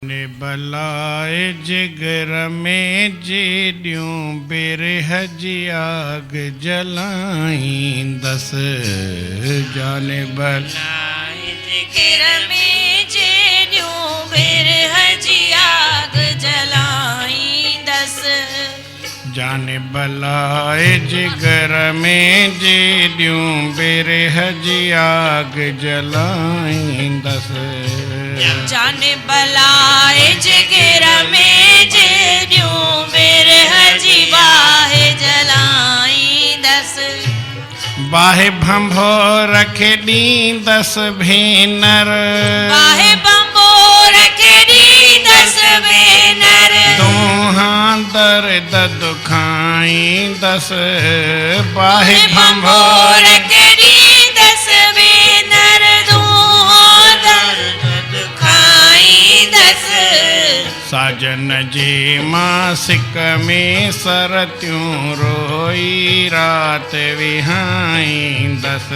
ने बलाए जिगर में जेडियूं बिरह जी आग जलाई दस जाने बलाए जिगर में जेडियूं बिरह जी आग जलाई दस जाने बलाए जिगर में जेडियूं बिरह जी आग जलाई दस जाने बलाए जिगर में जेडियूं बिरह जी बाहे जलाई दस बाहे भंभो रखे दस भेनर बाहे भंभो रखे दस भेनर दोहा दर्द दुखाई दस बाहे भंभो रखे दस भेनर दोहा दर्द दुखाई दस साजन जे मासिक में सरत्यूं रोई रात विहाई दस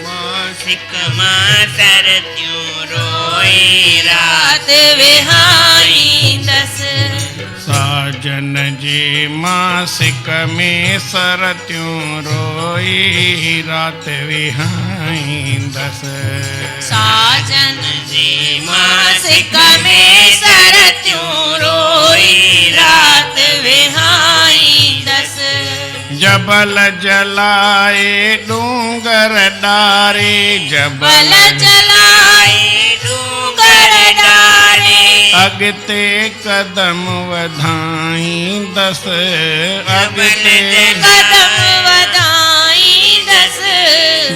मासिक मां सरत्यूं रोई रात विहाई दस साजन जे मासिक में सरत्यूं रोई रात विहाई दस साजन जी मासिक में सरत्यूं रोई रात विहाई दस जबल जलाए डूंगर डारे बल जलाए डूंगर डारे अगते कदम वधाई दस अगते कदम वधाई दस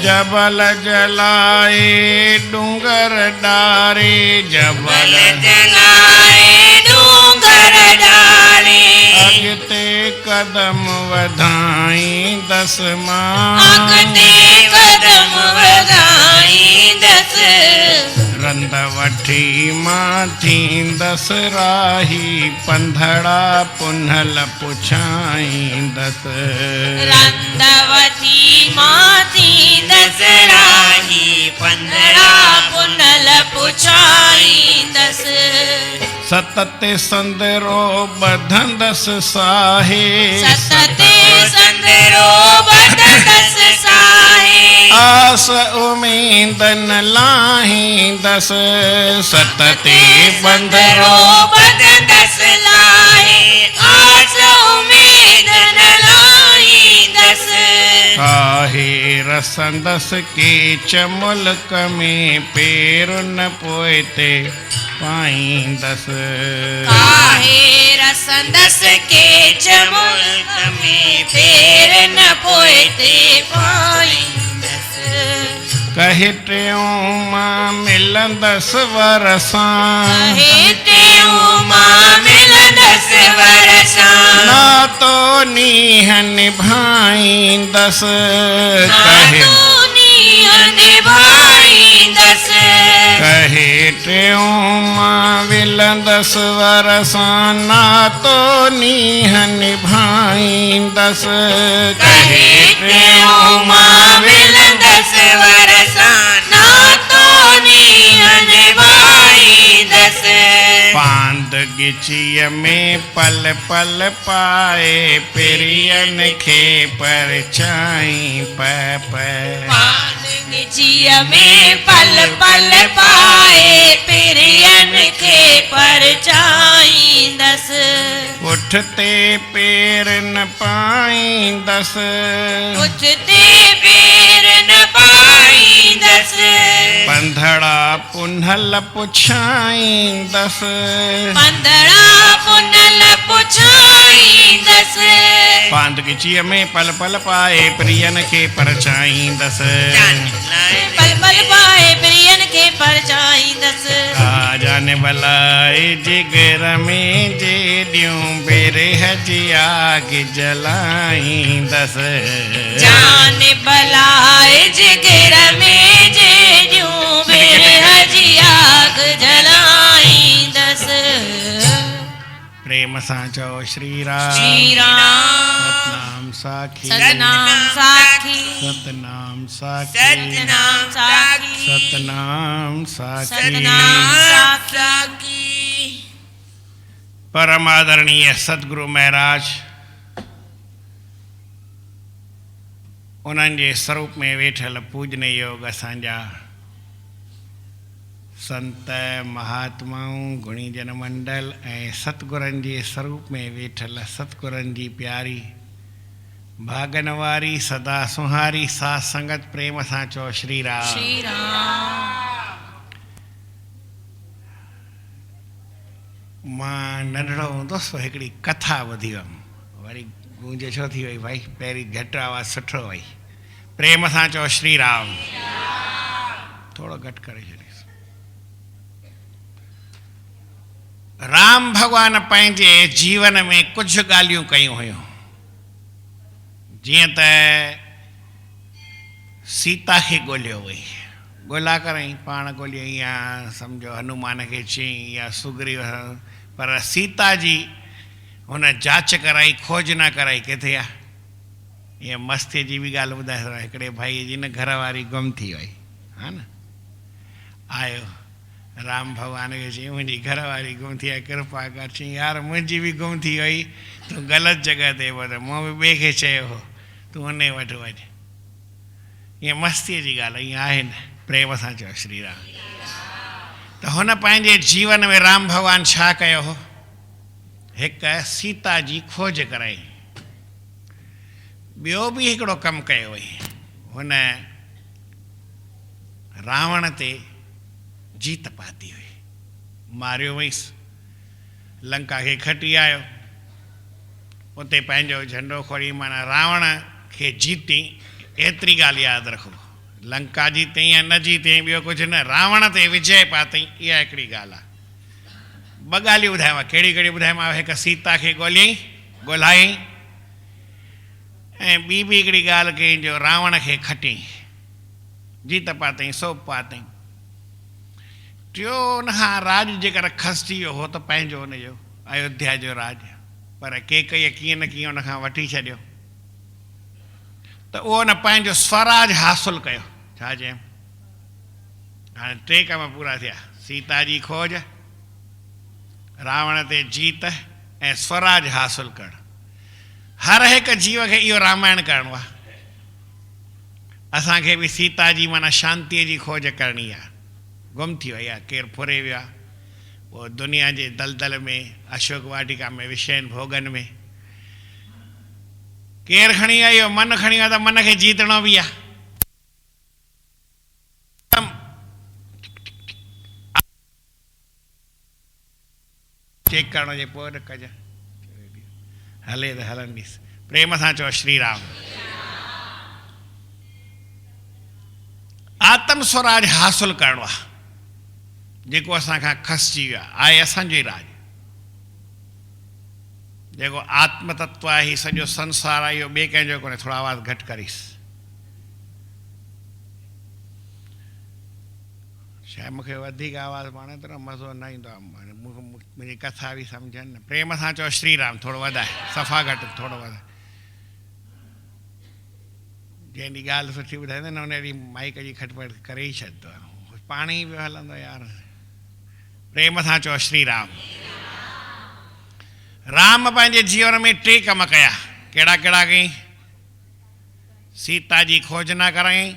जबल जलाए डूंगर डारे जबल जलाए डूंगर डारे अगते कदम वधाई दस मां अगते कदम वधाई दस रंद वठी मां थी दस राही पंधड़ा पुनल पुछाई दस रंदवती माती दस राही पंधरा पुनल पुछाई दस सतते संदरो बधंदस साहे सतते संदरो बददस साहे आस उम्मीद न लाही दस सतते बंदरो बददस लाहे आस उम्मीद न लाई दस काहे रसंदस के चमुल्क में पेर न पोएते पाई दस काहे रसंदस के चमुल्क में पेर न पोएते पाई दस कहे ट्यों मां मिलंदस वरसां हेठियों मां मिलंदस वरसां ना तो नीह निभाई दस कहे निभाई दस कहे ट्यों मां मिलंदस वरसां ना तो नीह निभाई दस कहे ट्यों मां मिलंदस वरसां ना तो निभाई दस पांद गिचिय में पल पल पाए पिरियन के परछाई जिया में पल पल पाए पिरियन के परछाई दस उठते पैर न पाई दस उठते पैर न पाई दस पंधड़ा पुनल पुछाई दस पंधरा पुनल पुछाई दस पांद गिचिय में पल पल पाए प्रियन के परछाई दस पल पल पाए प्रियन के परछाई दस आ जाने बलाए जिगर में जेडियूं बिरह जी आग जलाई दस जान बलाए जिगर में जेडियूं बिरह जी आग जलाई दस प्रेम प्रेम सां चओ श्री राम। श्री राम सतनाम साखी सतनाम साखी सतनाम साखी सतनाम साखी सतनाम साखी। सतनाम साखी। परम आदरणीय सतगुरु महाराज उन्हनि जे स्वरूप में वेठल पूजनीय योग असांजा संत महात्माऊं गुणीजन मंडल ऐं सतगुरनि जे स्वरूप में वेठल सतगुरनि जी प्यारी भागन वारी सदा सुहारी साथ संगत प्रेम सां चओ श्री राम। श्री राम। मां नंढड़ो हूंदुसि हिकिड़ी कथा ॿुधी हुअमि, वरी गूंज छो थी वई भाई, पहिरीं घटि आवाज़ु सुठो वई। प्रेम सां चओ श्री राम। थोड़ो घटि करे छॾियोसि। राम भॻवान पंहिंजे जीवन में कुझु ॻाल्हियूं कयूं हुयूं, जीअं त सीता खे ॻोल्हियो वई, ॻोल्हा करई पाण ॻोल्हियईं या सम्झो हनुमान खे चयईं या सुग्रीव, पर सीता जी हुन जांच कराई, खोज न कराई किथे आहे। ईअं मस्तीअ जी बि ॻाल्हि ॿुधाए थोरा, हिकिड़े भाई जी न घर वारी गुम थी वई, हा न, आयो राम भॻवान खे चई मुंहिंजी घर वारी गुम थी आहे, कृपा कर। चई यार मुंहिंजी बि गुम थी वई, तूं ग़लति जॻह ते वञ, मूं बि ॿिए खे चयो हो, तूं उन वटि वञ। ईअं मस्तीअ जी ॻाल्हि ईअं आहे न। प्रेम सां चओ श्री राम। त हुन पंहिंजे जीवन में राम भॻवान छा कयो हो, हिकु सीता जी खोज कराई, ॿियो बि हिकिड़ो कमु कयो हुई, हुन रावण ते जीत पाती हुई, मारियो वईसि, लंका खे खटी आयो, उते पंहिंजो झंडो खणी माना रावण खे जीती। एतिरी ॻाल्हि यादि रखो, लंका जीते या न जीते ॿियो कुझु न, रावण ते विजय पातई, इहा हिकिड़ी ॻाल्हि आहे। ॿ ॻाल्हियूं ॿुधायांव, कहिड़ी कहिड़ी ॿुधायांव, हिकु सीता खे ॻोल्हाई ऐं ॿी बि हिकिड़ी ॻाल्हि कई जो रावण खे खटी, जीत पातई, सोप पातई। टियों हुनखां राज जेकर खसिजी वियो हो त पंहिंजो हुनजो अयोध्या जो राज, पर कैकईअ कीअं न कीअं हुनखां वठी छॾियो, त उहो न पंहिंजो स्वराज हासिलु कयो। छा चयमि, हाणे टे कम पूरा थिया, सीता जी खोज, रावण ते जीत ऐं स्वराज हासिलु करणु। हर हिकु जीव खे इहो रामायण करिणो आहे। असांखे बि सीता जी माना शांतीअ जी खोज करणी आहे, गुम थी वई आहे, केरु फुरे वियो आहे, उहो दुनिया जे दलदल में, अशोक वाटिका में, विषयनि भोगनि में, केरु खणी आयो, मन खणी वियो त मन खे जीतणो बि आहे। चेक करणो जे पोइ न कजां, हले त हलनि ॾिस। प्रेम सां चओ श्री राम। आत्म स्वराज हासिलु करिणो आहे, जेको असांखां खसिजी वियो आहे असांजो ई राज, जेको आत्म तत्व आहे, हीउ सॼो संसार आहे, इहो ॿिए कंहिंजो कोन्हे। थोरो आवाज़ु घटि करीस, शायदि मूंखे वधीक आवाज़ु पाण एतिरो मज़ो न ईंदो आहे, मुंहिंजी कथा बि सम्झनि न। प्रेम सां चओ श्री राम। थोरो वधाए, सफ़ा घटि, थोरो वधाए। जंहिं ॾींहुं ॻाल्हि सुठी ॿुधाईंदा न उन ॾींहुं माइक जी खटपट करे ई छॾींदो आहे, पाण ई पियो हलंदो यार। प्रेम सां चओ श्री राम। राम पंहिंजे जीवन में टे कम कया, कहिड़ा कहिड़ा कई, सीता जी खोज न कराई,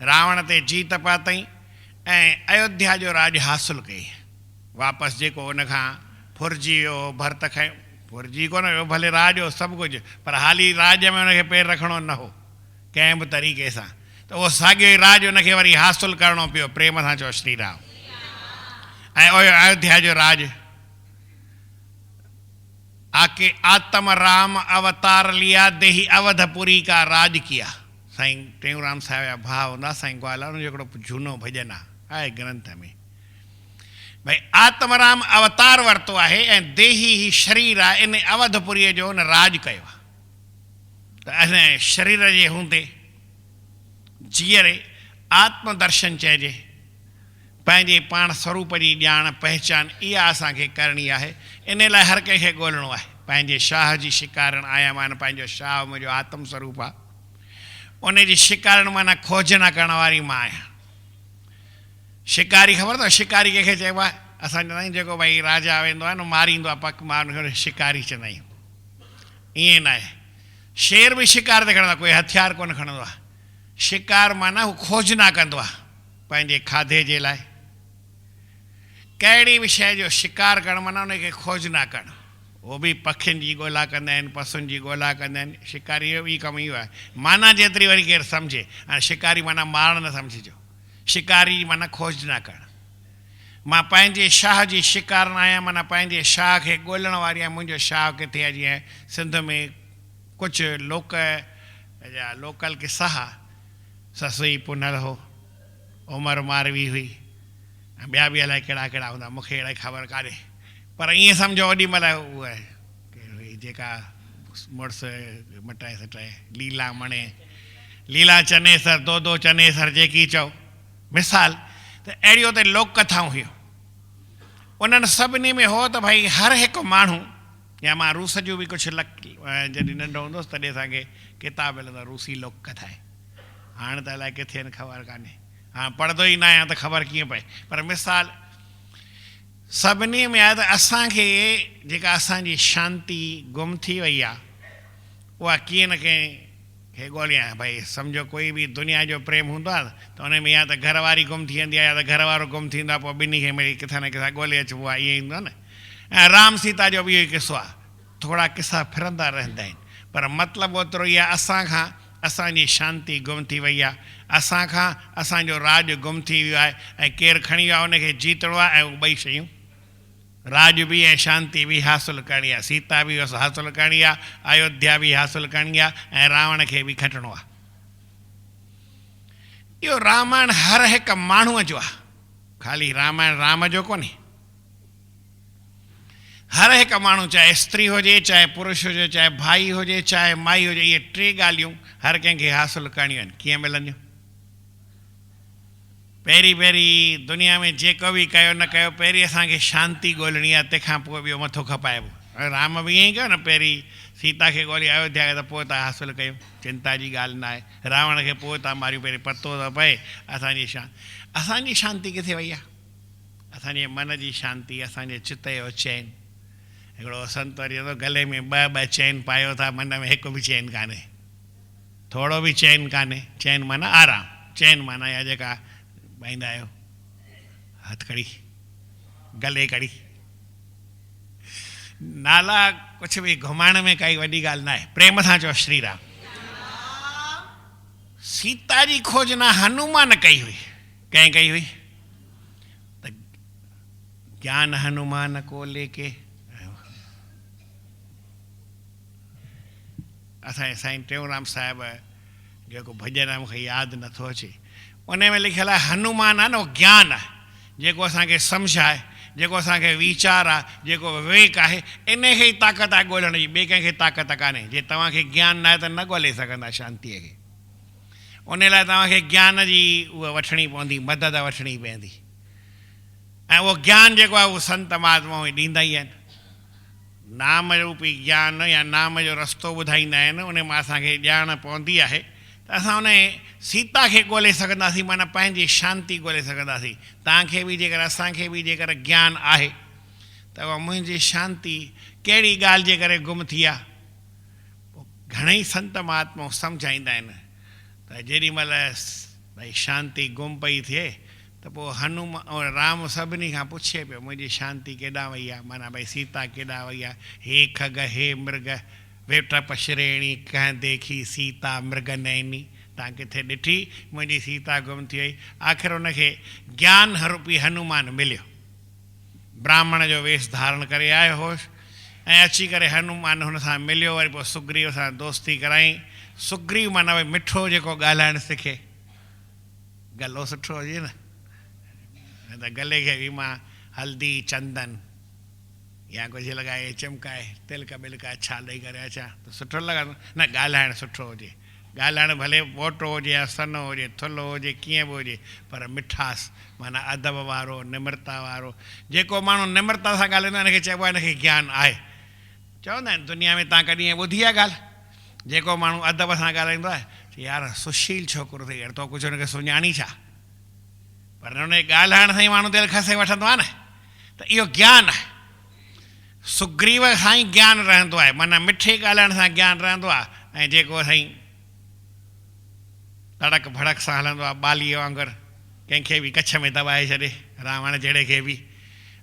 रावण ते जीत पातई ऐं अयोध्या जो राज हासिलु कई। वापसि जेको उनखां फुरिजी वियो, भरत खयो, फुरिजी कोन वियो, भले राज हो सभु कुझु, पर हाली राज में उनखे पेर रखिणो न हो कंहिं बि तरीक़े सां, त उहो साॻियो ई राज उनखे वरी हासिलु करिणो पियो। प्रेम सां चओ श्री राम। ऐं अयोध्या जो राज आके आत्म राम अवतार लिया देही अवधपुरी का राज किया। साईं टेऊंराम साहिब जा भाउ हूंदा, साईं ग्वाला, उनजो हिकिड़ो झूनो भॼन आहे ग्रंथ में, भई आत्मराम अवतार वरितो आहे ऐं देही ही शरीर आहे, इन अवधपुरीअ जो हुन राज कयो आहे। त असां शरीर जे हूंदे जीअरे आत्मदर्शन चइजे, पंहिंजे पाण स्वरूप जी ॼाण पहचान इहा असांखे करणी आहे। इन लाइ हर कंहिंखे ॻोल्हणो आहे पंहिंजे शाह जी शिकारण आहियां माना पंहिंजो शाह मुंहिंजो आत्म स्वरूप आहे, उन जी शिकारण माना खोजना करण वारी मां आहियां। शिकारी ख़बर अथव शिकारी कंहिंखे चइबो आहे? असां चवंदा आहियूं जेको भई राजा वेंदो आहे न मारींदो आहे पक मार हुनखे शिकारी चवंदा आहियूं। ईअं न आहे, शेर बि शिकार ते खणंदो आहे, कोई हथियार कोन खणंदो आहे। शिकार माना हू खोजना कंदो आहे पंहिंजे खाधे जे लाइ। कहिड़ी बि शइ जो शिकार करणु माना उनखे खोजना करणु। उहो बि पखियुनि जी ॻोल्हा कंदा आहिनि, पशुनि जी ॻोल्हा कंदा आहिनि। शिकारी जो बि कमु इहो आहे। माना जेतिरी वरी केरु सम्झे, हाणे शिकारी माना मारणु न सम्झिजो, शिकारी माना खोजना करणु। मां पंहिंजे शाह जी शिकारण आहियां माना पंहिंजे शाह खे ॻोल्हण वारी आहियां। मुंहिंजो शाह किथे आहे? जीअं सिंध में कुझु लोकल किसा हुआ। ससुई पुनल हो, उमर मारवी हुई, ऐं ॿिया बि अलाए कहिड़ा कहिड़ा हूंदा, मूंखे अहिड़ा ख़बर कान्हे। पर ईअं सम्झो ओॾी महिल उहा जेका मुड़ुसु मटाए सटाए लीला मणे, लीला चनेसर दो चनेसर जेकी चओ मिसाल, त अहिड़ियूं त लोक कथाऊं हुयूं। उन्हनि सभिनी में हो त भई हर हिकु माण्हू, या मां रूस जूं बि कुझु जॾहिं नंढो हूंदुसि तॾहिं असांखे किताब मिलंदो रूसी लोक कथा आहे। हाणे त अलाए किथे आहिनि ख़बर कान्हे, हाणे पढ़ंदो ई न आहियां त ख़बर कीअं पए। पर मिसाल सभिनी में आहे त असांखे जेका असांजी शांती गुम थी वई आहे उहा कीअं न कंहिंखे ॻोल्हे आहे। भई सम्झो कोई बि दुनिया जो प्रेम हूंदो आहे त उन में या त घरवारी गुम थी वेंदी आहे या त घरवारो गुम थींदो आहे, पोइ ॿिन्ही खे मिली किथां न किथां ॻोल्हे अचिबो आहे, ईअं ईंदो आहे न। ऐं राम सीता जो बि इहो ई किसो आहे। थोरा किसा फिरंदा रहंदा आहिनि, पर मतिलबु ओतिरो ई आहे असांखां असांजी शांती गुम थी वई आहे, असांखां असांजो राज गुम थी वियो आहे। ऐं केरु खणी वियो आहे उनखे जीतणो आहे, ऐं उहे ॿई शयूं राज बि ऐं शांती बि हासिलु करणी आहे। सीता बि हासिलु करणी आहे, अयोध्या बि हासिलु करणी आहे, ऐं रावण खे बि खटणो आहे। इहो रामायण हर हिकु माण्हूअ जो आहे, ख़ाली रामायण राम जो कोन्हे। हर हिकु माण्हू चाहे स्त्री हुजे, चाहे पुरुष हुजे, चाहे भाई हुजे, चाहे माई हुजे, इहे टे ॻाल्हियूं हर कंहिंखे हासिलु करणियूं आहिनि। कीअं मिलंदियूं? पहिरीं दुनिया में जेको बि कयो न कयो, पहिरीं असांखे शांती ॻोल्हणी आहे, तंहिंखां पोइ ॿियो मथो खपाइबो। राम बि ईअं ई कयो न, पहिरीं सीता खे ॻोल्ही अयोध्या खे, त पोइ था हासिलु कयूं, चिंता जी ॻाल्हि न आहे। रावण खे पोइ था मारियूं, पहिरीं पतो त पए असांजी शांती किथे वई आहे? असांजे मन जी शांती, असांजे चित जो चैन। हिकिड़ो संत वरी गले में ॿ चैन पायो था, मन में हिकु बि चैन कान्हे, थोरो बि चैन कान्हे। चैन माना आराम, चैन माना इहा जेका पाईंदा आहियो हथकड़ी, गले कड़ी, नाला कुझु बि घुमाइण में काई वॾी ॻाल्हि न आहे। प्रेम सां चओ श्री राम। सीता जी खोज न हनुमान कई हुई, कंहिं कई हुई? त ज्ञान हनुमान को लेके, असांजे साईं टेऊंराम साहिबु जेको भॼन आहे मूंखे यादि नथो अचे, उन में लिखियलु आहे हनुमान आहे न, उहो ज्ञान आहे जेको असांखे सम्झ आहे, जेको असांखे वीचार आहे, जेको विवेक आहे, इन खे ई ताक़त आहे ॻोल्हण जी, ॿिए कंहिंखे ताक़त कान्हे। जे तव्हांखे ज्ञान न आहे त न ॻोल्हे सघंदा शांतीअ खे। उन लाइ तव्हांखे ज्ञान जी उहा वठणी पवंदी, मदद वठणी पवंदी। ऐं उहो ज्ञान जेको आहे उहो संत महात्मा ॾींदा ई आहिनि। नाम रूपी ज्ञान या नाम जो रस्तो ॿुधाईंदा आहिनि, उन मां असांखे ॼाण पवंदी आहे त असां उन सीता खे ॻोल्हे सघंदासीं, माना पंहिंजी शांती ॻोल्हे सघंदासीं। तव्हांखे बि जेकर असांखे बि जेकर ज्ञान आहे त उहा मुंहिंजी शांती कहिड़ी ॻाल्हि जे करे गुम थी आहे। पोइ घणेई संत महात्मा सम्झाईंदा आहिनि त जेॾी महिल भई शांती गुम पई थिए त पोइ हनुमान राम सभिनी खां पुछे पियो मुंहिंजी शांती केॾां वई आहे, माना भई सीता केॾां वई आहे। हे खग हे मृग वेठ पश्रेणी कंहिं देखी सीता मृग नैनी, तव्हां किथे ॾिठी मुंहिंजी सीता गुम थी वई। आख़िर उनखे ज्ञान रूपी हनुमान मिलियो, ब्राह्मण जो वेश धारण करे आयो होसि, ऐं अची करे हनुमान हुन सां मिलियो। वरी पोइ सुग्रीव सां दोस्ती कराई। सुग्रीव माना भई मिठो जेको ॻाल्हाइणु सिखे, गलो सुठो हुजे न, त गले खे बि मां हल्दी चंदन या कुझु लॻाए चमकाए तिलक बिलक छा ॾेई करे अचां त सुठो लॻंदो न। ॻाल्हाइणु सुठो हुजे, ॻाल्हाइणु भले मोटो हुजे या सनो हुजे, थुल्हो हुजे, कीअं बि हुजे, पर मिठास माना अदब वारो, निम्रता वारो। जेको माण्हू निम्रता सां ॻाल्हाईंदो आहे हिनखे चइबो आहे हिनखे ज्ञान आहे। चवंदा आहिनि दुनिया में तव्हां कॾहिं ॿुधी आहे ॻाल्हि, जेको माण्हू अदब सां ॻाल्हाईंदो आहे यार सुशील छोकिरो अथई, यार तो कुझु हुनखे सुञाणी छा, पर हुन ॻाल्हाइण सां ई माण्हू दिलि खसे वठंदो आहे न, त इहो ज्ञान आहे। सुग्रीव सां ई ज्ञान रहंदो आहे, माना मिठे ॻाल्हाइण सां ज्ञान रहंदो आहे। ऐं जेको साईं तड़क भड़क सां हलंदो आहे ॿालीअ वांगुरु, कंहिंखे बि कच्छ में दॿाए छॾे, रावण जहिड़े खे बि,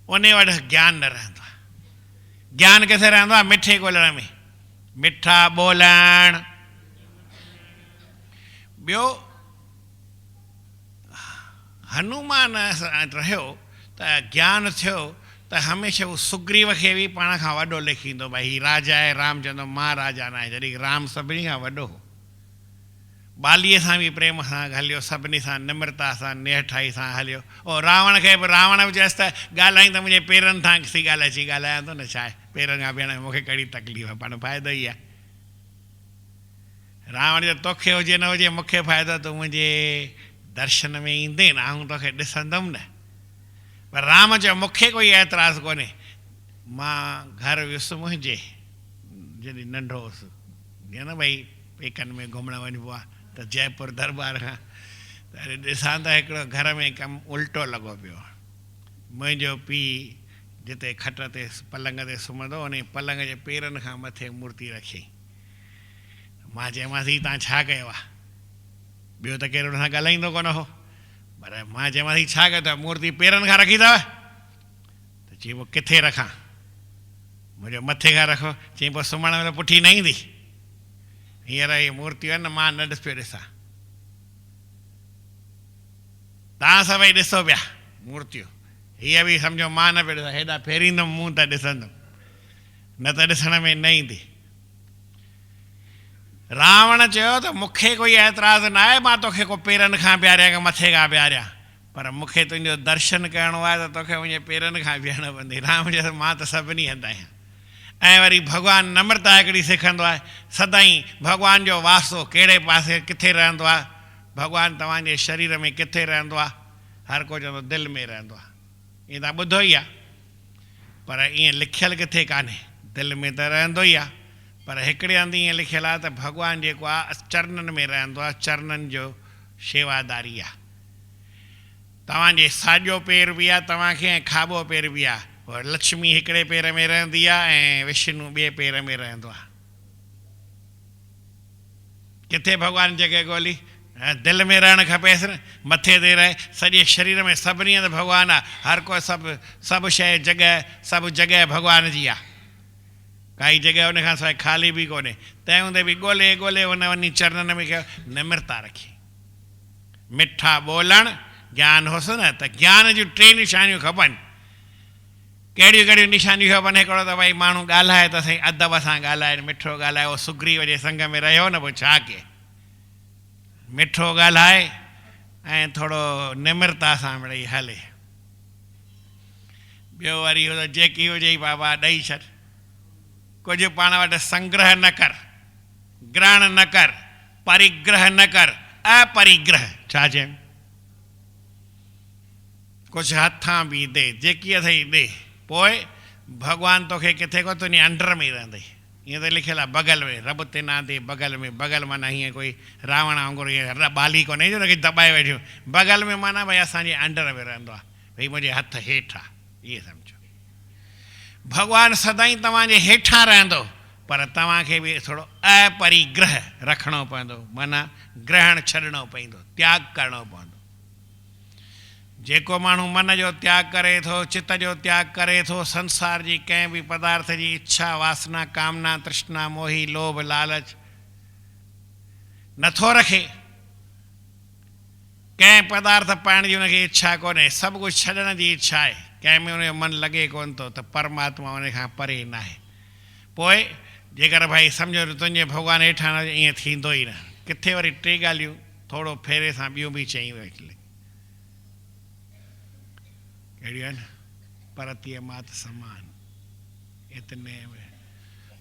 उन वटि ज्ञान न रहंदो आहे। ज्ञान किथे रहंदो आहे? मिठे ॻोल्हण में, मिठा ॿोलण। ॿियो हनुमान रहियो त ज्ञान थियो त हमेशह उहो सुग्रीव खे बि पाण खां वॾो लिखींदो, भई हीउ राजा आहे, राम चवंदो मां राजा न आहे, जॾहिं राम सभिनी खां वॾो हो। ॿालीअ सां बि प्रेम सां हलियो, सभिनी सां निम्रता सां नेहठाई सां हलियो। ओ रावण खे बि, रावण बि चएसि त ॻाल्हाई त मुंहिंजे पेरनि सां सी ॻाल्हाए, सी ॻाल्हायां थो न, छा आहे पेरनि खां भेण मूंखे कहिड़ी तकलीफ़ आहे, पाण फ़ाइदो ई आहे। रावण जो तोखे हुजे न हुजे मूंखे फ़ाइदो, तूं मुंहिंजे दर्शन में ईंदे न आऊं तोखे ॾिसंदुमि न। पर राम चयो मूंखे कोई एतिराज़ु कोन्हे, मां घर वियुसि मुंहिंजे जॾहिं नंढो हुउसि, जीअं न भई पेकनि में घुमणु वञिबो आहे त जयपुर दरबार खां त ॾिसां त हिकिड़ो घर में कमु उल्टो लॻो पियो। मुंहिंजो पीउ जिते खट ते पलंग ते सुम्हंदो उन पलंग जे पेरनि खां मथे मूर्ति रखी। मां चयोमांसि हीउ तव्हां छा कयो आहे? ॿियो त केरु हुन सां ॻाल्हाईंदो कोन हो, पर मां चयोमांसि हीउ छा कयो अथव? मूर्ति पेरनि खां रखी अथव? त चई पोइ किथे रखां? मुंहिंजो मथे खां रखो। चई पोइ सुम्हण महिल पुठी न ईंदी? हींअर इहे मूर्तियूं आहिनि न, मां न पियो ॾिसां, तव्हां सभई ॾिसो पिया मूर्तियूं, हीअ बि सम्झो मां न पियो ॾिसां, हेॾा फेरींदुमि मूं त ॾिसंदुमि, न त ॾिसण में न ईंदी। रावण चयो त मूंखे कोई एतिराज़ न आहे, मां तोखे को पेरनि खां बीहारियां की मथे खां बीहारियां, पर मूंखे तुंहिंजो दर्शन करिणो आहे त तोखे मुंहिंजे पेरनि खां बीहणो पवंदई। राम चयो मां त सभिनी हंधि आहियां। ऐं वरी भॻवानु नम्रता हिकिड़ी सेखारींदो आहे, सदाईं भॻवान जो वासो कहिड़े पासे किथे रहंदो आहे? भॻवानु तव्हांजे शरीर में किथे रहंदो आहे? हर को चवंदो दिलि में रहंदो आहे, ईअं तव्हां ॿुधो ई आहे, पर ईअं लिखियलु किथे कान्हे, दिलि में त रहंदो ई आहे। पर हिकिड़े हंधि ईअं लिखियलु आहे त भॻवानु जेको आहे चरणनि में रहंदो आहे, चरणनि जो शेवादारी आहे। तव्हांजे साॼो पेर बि आहे तव्हांखे ऐं खाॿो पेर बि आहे। लक्ष्मी हिकिड़े पेर में रहंदी आहे ऐं विष्णु ॿिए पेर में रहंदो आहे। किथे भॻवानु जॻह ॻोल्ही? दिलि में रहणु खपेसि न, मथे ते रहे, सॼे शरीर में सभिनी हंधि भॻवानु आहे। हर को सभु शइ जॻह, सभु जॻह भॻवान जी आहे, काई जॻह हुन खां सवाइ ख़ाली बि कोन्हे। तंहिं हूंदे बि ॻोल्हे ॻोल्हे हुन वञी चरणनि में कयो, निम्रता रखी, मिठा ॿोलण, ज्ञान हुअसि न त ज्ञान जूं 3 निशानियूं खपनि। कहिड़ियूं कहिड़ियूं निशानियूं खपनि? हिकिड़ो त भई माण्हू ॻाल्हाए त साईं अदब सां ॻाल्हाए, मिठो ॻाल्हाए। उहो सुग्रीव जे संग में रहियो न, पोइ छा कजे? मिठो ॻाल्हाए ऐं थोरो निम्रता सां मिड़ई हले। ॿियो वरी जेकी हुजे बाबा ॾेई छॾ, कुझु पाण वटि संग्रह न कर, ग्रहण न कर, परिग्रह न कर, अपरिग्रह। छा चयमि? कुझु हथां बि ॾे, जेकी अथई ॾे, पोइ भॻवानु तोखे किथे को तुंहिंजे अंडर में रहंदई। ईअं त लिखियलु आहे बगल में, रब ते ना दे बगल में। बगल माना हीअं कोई रावण वांगुरु हीअं ॿाली कोन्हे जो हुनखे दॿाए वेठियूं। बगल में माना भई असांजे अंडर में रहंदो आहे, भई मुंहिंजे हथ हेठां, इहे सम्झो। भॻवानु सदाईं तव्हांजे हेठां रहंदो, पर तव्हांखे बि थोरो अपरिग्रह रखिणो पवंदो, माना ग्रहण छॾिणो पवंदो, त्याग करिणो पवंदो। जेको माण्हू मन जो त्याग करे थो, चित जो त्याग करे थो, संसार जी कंहिं बि पदार्थ जी इच्छा, वासना, कामना, तृष्णा, मोही, लोभ, लालच नथो रखे, कंहिं पदार्थ पाइण जी हुनखे इच्छा कोन्हे, सभु कुझु छॾण जी इच्छा आहे, कंहिं में हुनजो मन लॻे कोन थो, त परमात्मा हुन खां परे न आहे। पोइ जेकर भई सम्झो तुंहिंजे भॻवानु हेठां न, ईअं थींदो ई न। किथे वरी 3 ॻाल्हियूं थोरो फेरे सां ॿियूं बि चई वेठियूं, कहिड़ियूं आहिनि? परतीय मात समान, इतने में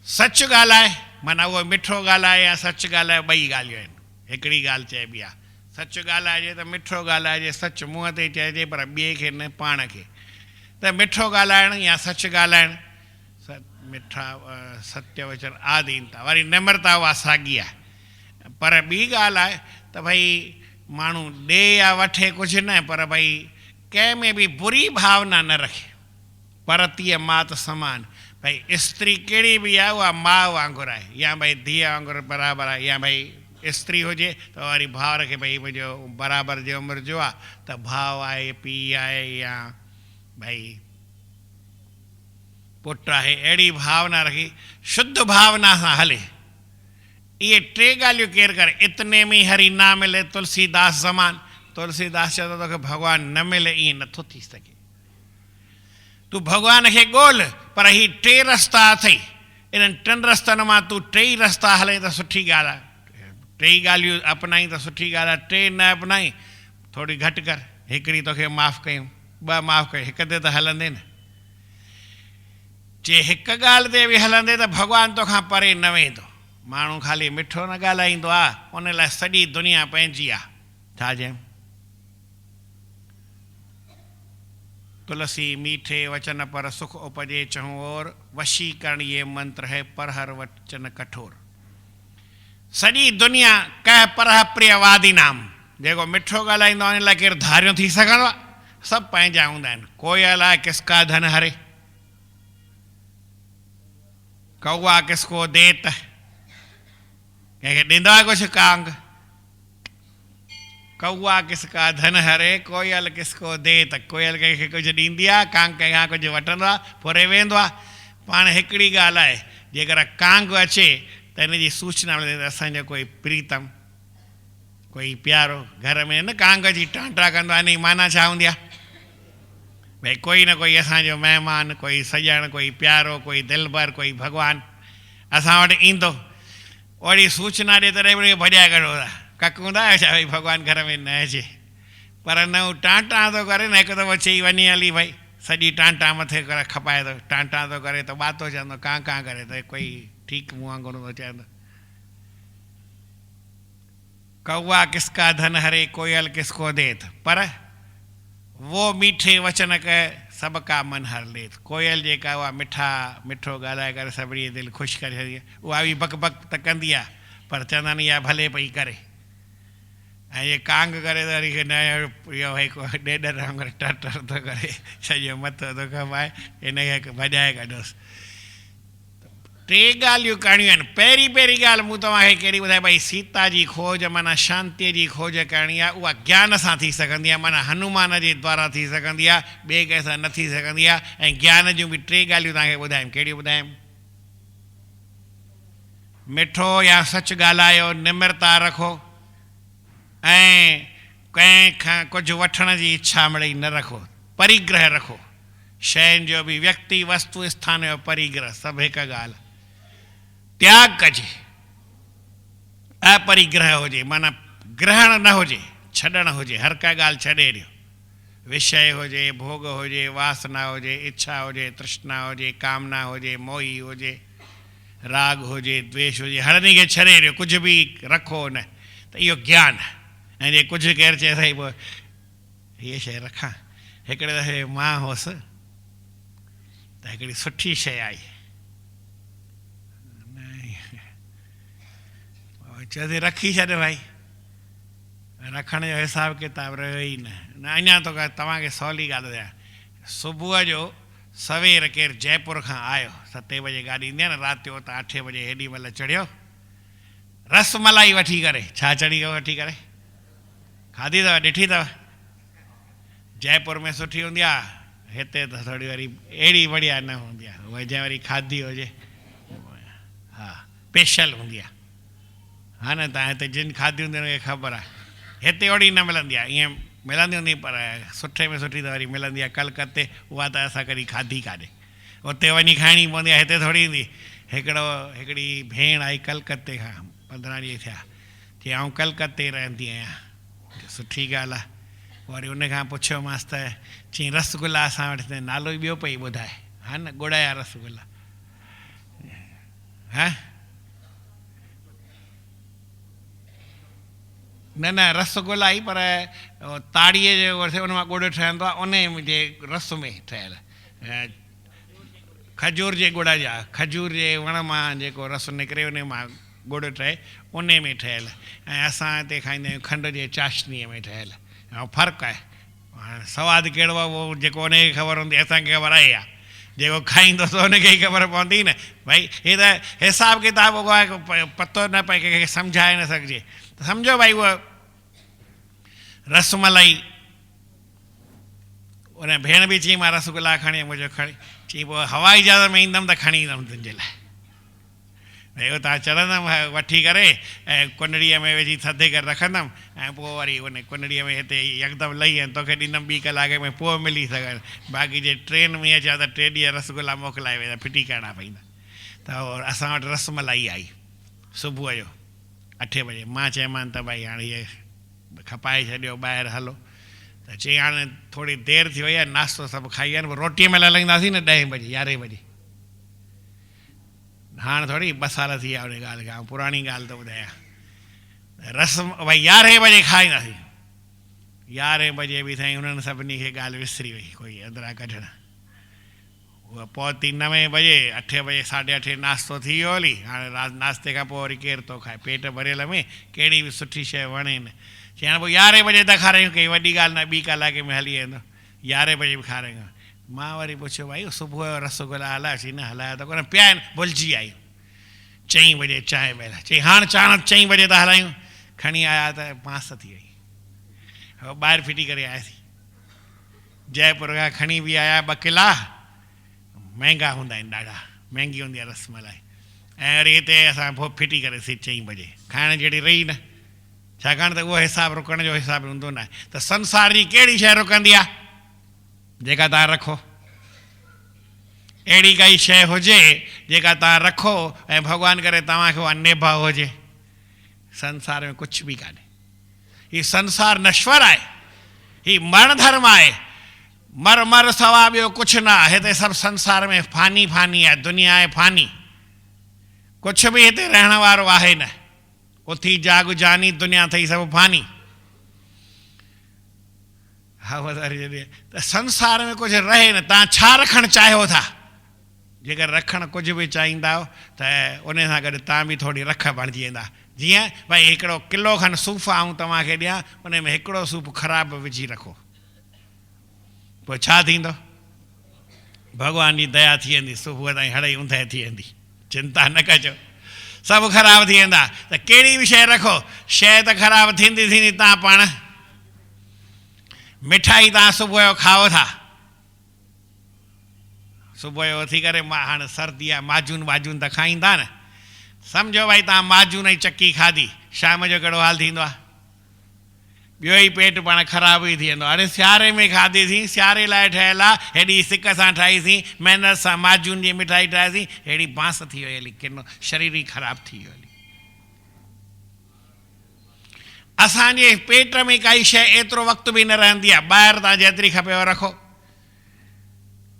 सच ॻाल्हाए, माना उहो मिठो ॻाल्हाए या सच ॻाल्हाए, 2 ॻाल्हियूं आहिनि। हिकिड़ी ॻाल्हि चइबी आहे, सच ॻाल्हाइजे त मिठो ॻाल्हाइजे, सच मुंहं ते चइजे पर ॿिए खे न पाण खे। त मिठो ॻाल्हाइणु या सच ॻाल्हाइणु, मिठा सत्य वचन आदीनता, वरी निम्रता उहा साॻी आहे। पर ॿी ॻाल्हि आहे त भई माण्हू ॾे या वठे कुझु न, पर भई कंहिं में बि बुरी भावना न रखे। परतीय मात समान, भई स्त्री कहिड़ी बि आहे उहा माउ वांगुरु आहे, या भई धीअ वांगुरु बराबरि आहे, या भई स्त्री हुजे त वरी भाउर खे भई मुंहिंजो बराबरि जी उमिरि जो आहे त भाउ आहे, पीउ आहे, या भई पुटु आहे, अहिड़ी भावना रखी शुद्ध भावना सां हले। इहे टे ॻाल्हियूं केरु करे? इतने में हरी ना मिले तुलसीदास ज़मान। तुलसीदास चवंदो तोखे भॻवानु न मिले, ईअं नथो थी सघे। तूं भॻवान खे ॻोल्ह, पर ही टे रस्ता अथई, इन्हनि टिनि रस्तनि मां तूं टे रस्ता हले त सुठी ॻाल्हि आहे। टे ॻाल्हियूं अपनाई त सुठी ॻाल्हि आहे, टे न अपनाई थोरी घटि कर। हिकिड़ी तोखे माफ़ु कयूं, ॿ माफ़ु कयूं, हिक ते त हलंदे न। जे हिकु ॻाल्हि ते बि हलंदे त भॻवानु तोखां परे न वेंदो। माण्हू ख़ाली मिठो न ॻाल्हाईंदो आहे, उन लाइ सॼी दुनिया पंहिंजी आहे। छा चयूं? तुलसी मीठे वचन पर सुख उपजे चहूं और, वशीकरण ये मंत्र है पर हर वचन कठोर। सॼी दुनिया कह पर प्रियवादी नाम, जेको मिठो ॻाल्हाईंदो आहे उन लाइ केरु धारियो थी सघंदो आहे? सभु पंहिंजा हूंदा आहिनि। कोयल आहे किसका धन हरे, कौआ किसको देत, कंहिंखे ॾींदो आहे कुझु कांग? कौआ किसका धन हरे, कोयल किसको देत। कोयल कंहिंखे कुझु ॾींदी आहे, कांग कंहिंखां कुझु वठंदो आहे, फुरे वेंदो आहे। पाण हिकिड़ी ॻाल्हि आहे, जेकर कांग अचे त हिन जी सूचना मिले त असांजो कोई प्रीतम, कोई प्यारो घर में न कांग जी टांटा कंदो आहे, इन जी माना छा हूंदी आहे? भई कोई न कोई असांजो महिमान, कोई सॼण, कोई प्यारो, कोई दिलबर, कोई भॻवानु असां वटि ईंदो। ओड़ी सूचना ॾिए तॾहिं बि भॼाए कढो था, ककूंदा आहियो छा भई भॻवानु घर में न अचे? पर न हू टांटा थो करे न, हिकु दफ़ो चई वञी हली भई सॼी टांटा मथे करे खपाए थो, टांटा थो करे त ॿातो चवंदो कां कां करे त कोई ठीकु मूं वांगुरु थो चवंदो। कौआ किसका धन हरे, कोयल किसको देत, पर वो मीठे वचन कह सबका मन हर लेत। कोयल जेका उहा मिठो ॻाल्हाए करे सभिनी जी दिलि ख़ुशि करे छॾी, उहा बि बक बक त कंदी आहे, पर चवंदा आहिनि इहा भले पई करे। ऐं इहे कांग करे त वरी न, इहो भई ॾेॾर वांगुरु टर टर थो करे, सॼो मथो थो कमाए, हिनखे भॼाए कढोसि। टे ॻाल्हियूं करणियूं आहिनि। पहिरीं ॻाल्हि मूं तव्हांखे कहिड़ी ॿुधाई? भई सीता जी खोज माना शांतीअ जी खोज करणी आहे, उहा ज्ञान सां थी सघंदी आहे, माना हनुमान जे द्वारा थी सघंदी आहे, ॿिए कंहिंसां न थी सघंदी आहे। ऐं ज्ञान जूं बि टे ॻाल्हियूं तव्हांखे ॿुधायूं। कहिड़ियूं ॿुधायूं? मिठो या सच ॻाल्हायो, निम्रता रखो, ऐं कंहिंखां कुझु वठण जी इच्छा मिड़ई न रखो, परिग्रह रखो। शयुनि जो बि, व्यक्ति वस्तु स्थान जो परिग्रह, सभु हिकु ॻाल्हि। त्याग कजे, अपरिग्रह हुजे, माना ग्रहण न हुजे, छॾणु हुजे, हर का ॻाल्हि छॾे ॾियो। विषय हुजे, भोग हुजे, वासना हुजे, इच्छा हुजे, तृष्णा हुजे, कामना हुजे, मोही हुजे, राग हुजे, द्वेष हुजे, हर इन खे छॾे ॾियो, कुझु बि रखो न। त इहो ज्ञान आहे। ऐं जे कुझु केरु चए साईं पोइ हीअ शइ रखां, हिकिड़े दफ़े मां हुअसि त हिकिड़ी सुठी शइ आई, चयोसीं रखी छॾ भाई, रखण जो हिसाबु किताबु रहियो ई न। अञा तो तव्हांखे सवली ॻाल्हि ॿुधायां, सुबुह जो सवेर केरु जयपुर खां आयो, 7 बजे गाॾी ईंदी आहे न, राति जो त 8 बजे हेॾी महिल चढ़ियो, रसमलाई वठी करे। छा चढ़ी वठी करे? खाधी अथव, ॾिठी अथव? जयपुर में सुठी हूंदी आहे, हिते त थोरी वरी अहिड़ी बढ़िया न हूंदी आहे, उहा जंहिं वरी खाधी हुजे, हा स्पेशल हूंदी आहे। हा न, तव्हां हिते जिन खाधी हूंदी हुनखे ख़बर आहे, हिते ओड़ी न मिलंदी आहे। ईअं मिलंदी हूंदी पर सुठे में सुठी त वरी मिलंदी आहे कलकत्ते, उहा त असां कॾहिं खाधी कान्हे, उते वञी खाइणी पवंदी आहे, हिते थोरी ईंदी। हिकिड़ी भेण आई कलकत्ते खां, 15 ॾींहं थिया, चई आउं कलकत्ते रहंदी आहियां। सुठी ॻाल्हि आहे। वरी उनखां पुछियोमांसि त चई रसगुल्ला असां वटि नालो ई ॿियो पई ॿुधाए, हा न, गुड़ जा रसगुल्ला। हा न न रसगुल्ला ई पर ताड़ीअ जे वरिसे उन मां ॻुड़ ठहंदो आहे उन जे रस में ठहियल खजूर जे ॻुड़ जा खजूर जे वण मां जेको रस निकिरे उन मां ॻुड़ ठहे उन में ठहियल ऐं असां हिते खाईंदा आहियूं खंड जे चाशनीअ में ठहियल ऐं फ़र्क़ु आहे हाणे सवादु कहिड़ो आहे उहो जेको उनखे ख़बर हूंदी असांखे ख़बर आहे या जेको खाईंदो त उनखे ई ख़बर पवंदी न भई हे त हिसाबु किताबु उहो आहे पतो न पए कंहिंखे सम्झाए न सघिजे त सम्झो भई उहा रसमलाई उन भेण बि चई मां रसगुल्ला खणी मुंहिंजो खणी चई पोइ हवाई जहाज़ में ईंदमि त खणी ईंदमि तुंहिंजे लाइ भई उतां चढ़ंदमि वठी करे ऐं कुंडड़ीअ में विझी थधे करे रखंदमि ऐं पोइ वरी उन कुंडड़ीअ में हिते यकदमि लही ऐं तोखे ॾींदमि 2 कलाके में पोइ मिली सघनि बाक़ी जे ट्रेन में अचा त 3 ॾींहं रसगुल्ला मोकिलाए वेंदा फिटी करणा पवंदा त असां वटि रसमलाई आई सुबुह जो 8 बजे मां चयोमांनि त भई हाणे इहे खपाए छॾियो ॿाहिरि हलो त चई हाणे थोरी देरि थी वई आहे नाश्तो सभु खाई आहिनि पोइ रोटीअ महिल हलाईंदासीं न 10 बजे 11 बजे हाणे थोरी 2 साल थी विया उन ॻाल्हि खे पुराणी ॻाल्हि थो ॿुधायां रस भई 11 बजे खाईंदासीं 11 बजे बि साईं उन्हनि सभिनी खे ॻाल्हि विसरी वई कोई अंदरां कढण उहा पहुती 9 बजे 8 बजे 8:30 नाश्तो थी वियो हली हाणे नाश्ते खां पोइ वरी केरु थो खाए पेट भरियल में कहिड़ी बि सुठी शइ वणे न चई हाणे पोइ 11 बजे था खारायूं कई वॾी ॻाल्हि न 2 कलाके में हली वेंदो 11 बजे बि खारायूं मां वरी पुछियो भाई सुबुह जो रसगुल्ला हलायोसीं न हलाया त कोन पिया आहिनि भुलिजी आयूं 4 बजे चांहि महिल चई हाणे चाणक 4 बजे था हलायूं खणी आया त बांस थी वई ॿाहिरि फिटी करे आयासीं जयपुर खां खणी बि आया 2 किला महांगा हूंदा आहिनि ॾाढा महांगी हूंदी आहे रसमलाई ऐं वरी हिते असां पोइ फिटी करेसीं 4 बजे खाइण जहिड़ी रही न छाकाणि त उहो हिसाबु रुकण जो हिसाबु हूंदो न आहे त संसार जी कहिड़ी शइ रुकंदी आहे जेका तव्हां रखो अहिड़ी काई शइ हुजे जेका तव्हां रखो ऐं भॻवानु करे तव्हांखे उहा निभा हुजे संसार में कुझु बि कान्हे हीउ संसार नश्वर आहे हीउ मरण धर्म आहे मर मर सवा ॿियो कुझु न आहे हिते सभु संसार में फानी फानी आहे दुनिया आहे फानी कुझु बि हिते रहण वारो आहे न उथी जाग जानी दुनिया अथई सभु फानी हा त संसार में कुझु रहे न तव्हां छा रखणु चाहियो था जेकर रखणु कुझु बि चाहींदा आहियो त उन सां गॾु तव्हां बि थोरी रख बणिजी वेंदा जीअं भई हिकिड़ो किलो खनि सूफ़ आऊं तव्हांखे ॾियां उन में हिकिड़ो सूफ़ ख़राबु विझी रखो पोइ छा थींदो भॻवान जी दया थी वेंदी सुबुह ताईं हड़ई ऊंधे थी वेंदी चिंता न कजो सभु ख़राबु थी वेंदा त कहिड़ी बि शइ रखो शइ त ख़राबु थींदी थींदी तव्हां पाण मिठाई तव्हां सुबुह जो खाओ था सुबुह जो उथी करे हाणे सर्दी आहे माजून वाजून त खाईंदा न सम्झो भई तव्हां माजून जी चकी खाधी शाम जो कहिड़ो हाल थींदो आहे ॿियो ई पेट पाण ख़राबु ई थी वेंदो अरे सियारे में खाधीसीं सियारे लाइ ठहियलु आहे हेॾी सिक सां ठाहीसीं महिनत सां माजून जी मिठाई ठाहीसीं हेड़ी बांस थी वई हली किनो शरीर ई ख़राबु थी वियो हली असांजे पेट में काई शइ एतिरो वक़्तु बि न रहंदी आहे ॿाहिरि तव्हां जेतिरी खपेव रखो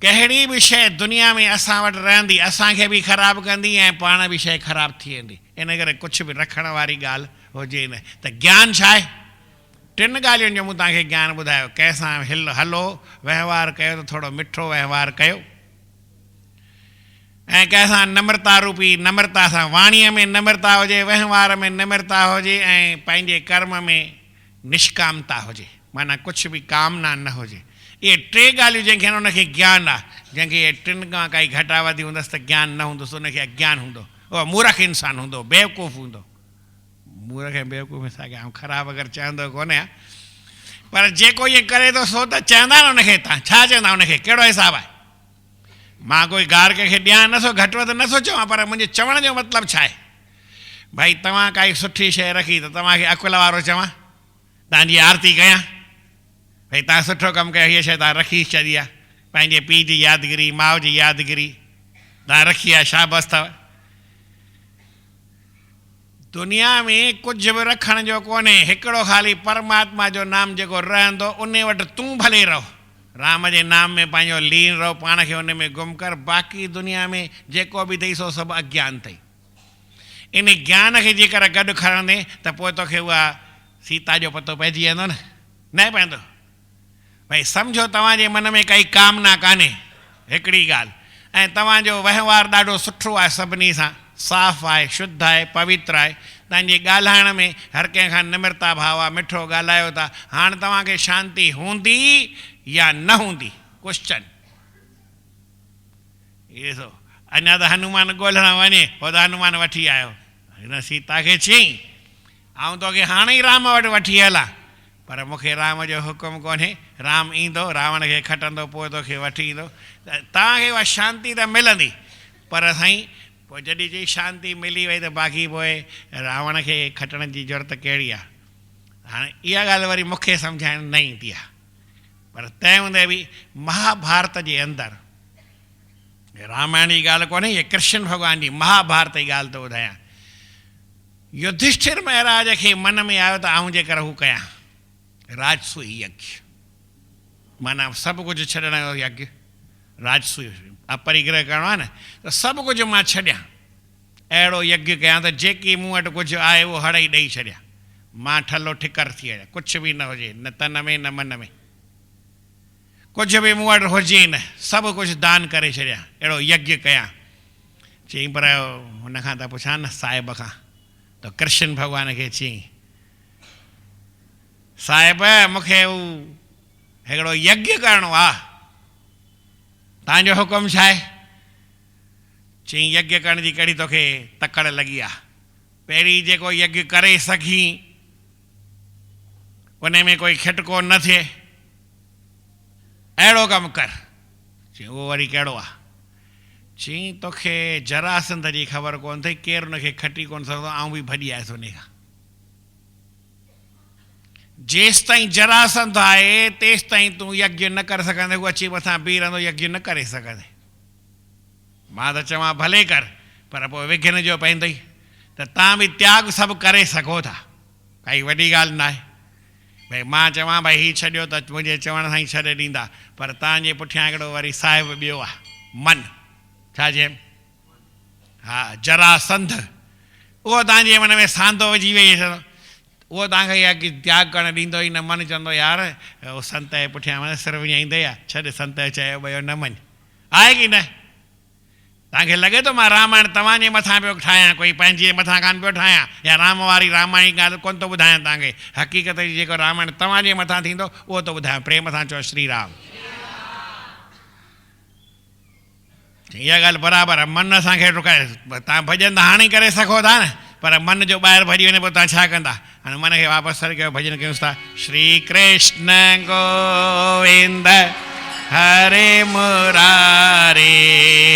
कहिड़ी बि शइ दुनिया में असां वटि रहंदी असांखे बि ख़राबु कंदी ऐं पाण बि शइ ख़राबु थी वेंदी इन करे कुझु बि रखण वारी ॻाल्हि हुजे न त ज्ञान छा आहे 3 ॻाल्हियुनि जो मूं तव्हांखे ज्ञान ॿुधायो कंहिंसां हलो वहिंवार कयो त थोरो मिठो वहिंवार कयो ऐं कंहिंसां नम्रता रूपी नम्रता सां वाणीअ में नम्रता हुजे वहिंवार में नम्रता हुजे ऐं पंहिंजे कर्म में निष्कामता हुजे माना कुझु बि कामना न हुजे इहे 3 ॻाल्हियूं जंहिंखे उनखे ज्ञान आहे जंहिंखे इहे 3 खां काई घटावधी हूंदसि त ज्ञान न हूंदुसि उनखे अज्ञान हूंदो उहो मूर्ख इंसान हूंदो बेवकूफ़ हूंदो मूर्ख ऐं बेवकूफ़ सां आउं ख़राबु अगरि चवंदो कोन्हे पर जेको ईअं करे थो सो त चवंदा न उनखे तव्हां छा चवंदा उनखे कहिड़ो हिसाबु आहे मां कोई गार कंहिंखे ॾियां नथो घटि वधि नथो चवां पर मुंहिंजे चवण जो मतिलबु छा आहे भाई तव्हां काई सुठी शइ रखी त तव्हांखे अकुल वारो चवां तव्हांजी आरती कयां भई तव्हां सुठो कमु कयो हीअ शइ तव्हां रखी छॾी आहे पंहिंजे पीउ जी यादगिरी माउ जी यादगिरी तव्हां रखी आहे शाबस अथव दुनिया में कुझु बि रखण जो कोन्हे हिकिड़ो ख़ाली परमात्मा जो नाम जेको रहंदो उन वटि तूं भले रहो राम जे नाम में पंहिंजो लीन रहो पाण खे उन में गुम कर बाक़ी दुनिया में जेको बि अथई सो सभु अज्ञान अथई इन ज्ञान खे जेकर गॾु खणंदे त पोइ तोखे उहा सीता जो पतो पइजी वेंदो न पवंदो। भई सम्झो तव्हांजे मन में काई कामना कान्हे हिकिड़ी ॻाल्हि, ऐं तव्हांजो वहिंवार ॾाढो सुठो आहे, सभिनी सां साफ़ु आहे, शुद्ध आहे, पवित्र आहे, तव्हांजे ॻाल्हाइण में हर कंहिं खां निम्रता भाव आहे, मिठो ॻाल्हायो था। हाणे तव्हांखे शांती हूंदी या न हूंदी? क्वेश्चन। ॾिसो अञा त हनुमान ॻोल्हण वञे, पोइ त हनुमान वठी आयो। हिन सीता खे चयईं आउं तोखे हाणे ई राम वटि वठी हलां, पर मूंखे राम जो हुकुम कोन्हे, राम ईंदो रावण खे खटंदो पोइ तोखे वठी ईंदो। तव्हांखे उहा शांती त मिलंदी, पर साईं पोइ जॾहिं चई शांती मिली वई त बाक़ी पोइ रावण खे खटण जी ज़रूरत कहिड़ी आहे? हाणे इहा ॻाल्हि वरी मूंखे सम्झाइण न ईंदी आहे, पर तंहिं हूंदे बि महाभारत जे अंदरि, रामायण जी ॻाल्हि कोन्हे, इहा कृष्ण भॻवान जी महाभारत जी ॻाल्हि थो ॿुधायां। युधिष्ठिर महाराज खे मन में आयो त आऊं जेकर हू कयां राजसूय यज्ञ, माना सभु कुझु छॾण जो यज्ञ, राजसूय अपरिग्रह करिणो आहे न, त सभु कुझु मां छॾियां, अहिड़ो यज्ञ कयां त जेकी मूं वटि कुझु आहे उहो हड़ई ॾेई छॾियां, मां ठलो ठिकर थी वञा, कुझु बि न हुजे, न तन में न मन में, कुझु बि मूं वटि हुजे न, सभु कुझु दान करे छॾियां, अहिड़ो यज्ञ कयां। चई पर हुन खां त पुछां न साहिब खां, त कृष्ण भॻवान खे चयईं साहिब मूंखे हू हिकिड़ो यज्ञ करिणो आहे, तव्हांजो हुकुम छा आहे? चई यज्ञ करण जी कहिड़ी तोखे तकड़ लॻी आहे? पहिरीं जेको यज्ञ करे सघी उन में कोई खिटको न थिए, अहिड़ो कमु कर। चई उहो वरी कहिड़ो आहे? चई तोखे जरासंध जी ख़बर कोन अथई, केरु हुनखे खटी कोन सघंदो, आऊं बि भॼी आयुसि उन खां। जेसि ताईं जरासंध आहे तेसि ताईं तूं यज्ञ न करे सघंदे, हू अची मथां बीह रहंदो, यज्ञ न करे सघंदे। मां त चवां भले कर, पर पोइ विघ्न जो पवंदई, त तव्हां बि त्याग सभु करे सघो था, काई वॾी ॻाल्हि न आहे। भई मां चवां भई हीउ छॾियो त मुंहिंजे चवण सां ई छॾे ॾींदा, पर तव्हांजे पुठियां हिकिड़ो वरी साहिब ॿियो आहे, मन, छा चए? हा जरासंध, उहो तव्हांजे मन में सांदो विझी वेई, उहो तव्हांखे यज्ञ त्याग करणु ॾींदो ई न। मन चवंदो यार उहो संत जे पुठियां वञ, सिर विञाईंदे आहे, छॾ संत चयो भई न मञ, आहे की न? तव्हांखे लॻे थो मां रामायण तव्हांजे मथां पियो ठाहियां, कोई पंहिंजे मथां कान पियो ठाहियां, या राम वारी रामायण जी ॻाल्हि कोन थो ॿुधायां तव्हांखे। हक़ीक़त जी जेको रामायण तव्हांजे मथां थींदो उहो थो ॿुधायां, प्रेम सां चओ श्री राम। इहा ॻाल्हि बराबरि आहे, मन असांखे रुकाए, तव्हां भॼन त हाणे करे सघो था न, पर मन जो ॿाहिरि भॼी वञे पोइ तव्हां छा कंदा? हाणे मन खे वापसि सर कयो, भॼन कयूंसि था, श्री कृष्ण गोविंद हरे मुरारे,